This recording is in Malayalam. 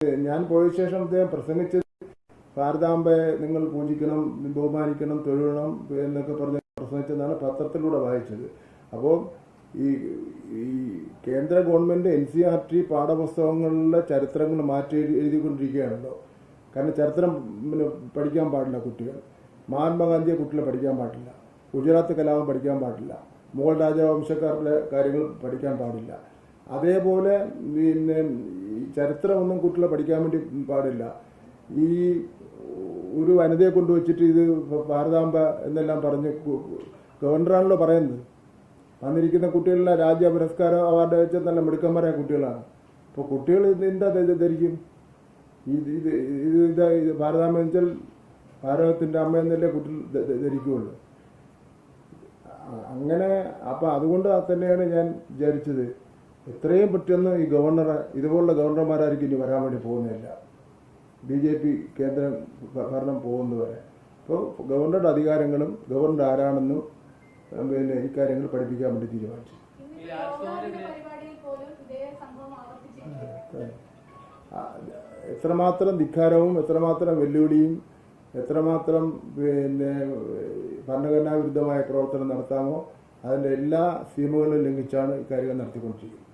ഞാൻ പോയ ശേഷം അദ്ദേഹം പ്രസംഗിച്ചത് ഭാരതാംബയെ നിങ്ങൾ പൂജിക്കണം, ബഹുമാനിക്കണം, തൊഴുകണം എന്നൊക്കെ പറഞ്ഞ് പ്രസംഗിച്ചതാണ് പത്രത്തിലൂടെ വായിച്ചത്. അപ്പോൾ ഈ കേന്ദ്ര ഗവൺമെന്റ് NCERT പാഠപുസ്തകങ്ങളിലെ ചരിത്രങ്ങൾ മാറ്റി എഴുതിക്കൊണ്ടിരിക്കുകയാണല്ലോ. കാരണം ചരിത്രം പഠിക്കാൻ പാടില്ല കുട്ടികൾ, മഹാത്മാഗാന്ധിയെ കുട്ടികളെ പഠിക്കാൻ പാടില്ല, ഗുജറാത്ത് കലാപം പഠിക്കാൻ പാടില്ല, മുഗൾ രാജവംശക്കാരുടെ കാര്യങ്ങൾ പഠിക്കാൻ പാടില്ല. അതേപോലെ ചരിത്രമൊന്നും കുട്ടികളെ പഠിക്കാൻ വേണ്ടി പാടില്ല. ഈ ഒരു വനിതയെ കൊണ്ടുവച്ചിട്ട് ഇത് ഭാരതാംബ എന്നെല്ലാം പറഞ്ഞ് ഗവർണറാണല്ലോ പറയുന്നത്. വന്നിരിക്കുന്ന കുട്ടികളെ രാജ്യ പുരസ്കാര അവാർഡ് വെച്ചാൽ നല്ല മിടുക്കന്മാരായ കുട്ടികളാണ്. അപ്പോൾ കുട്ടികൾ എന്താ ധരിക്കും? ഇത് ഭാരതാംബ വെച്ചാൽ ഭാരതത്തിൻ്റെ അമ്മ എന്നല്ലേ കുട്ടികൾ ധരിക്കുകയുള്ളൂ. അങ്ങനെ അപ്പം അതുകൊണ്ട് തന്നെയാണ് ഞാൻ വിചാരിച്ചത് എത്രയും പെട്ടെന്ന് ഈ ഗവർണറെ ഇതുപോലുള്ള ഗവർണർമാരായിരിക്കും ഇനി വരാൻ വേണ്ടി പോകുന്നില്ല, BJP കേന്ദ്ര ഭരണം പോകുന്നതുവരെ. അപ്പോൾ ഗവർണറുടെ അധികാരങ്ങളും ഗവർണർ ആരാണെന്നും ഇക്കാര്യങ്ങൾ പഠിപ്പിക്കാൻ വേണ്ടി തീരുമാനിച്ചു. എത്രമാത്രം ധിക്കാരവും എത്രമാത്രം വെല്ലുവിളിയും എത്രമാത്രം ഭരണഘടനാ വിരുദ്ധമായ പ്രവർത്തനം നടത്താമോ അതിൻ്റെ എല്ലാ സീമകളും ലംഘിച്ചാണ് ഇക്കാര്യങ്ങൾ നടത്തിക്കൊണ്ടിരിക്കുന്നത്.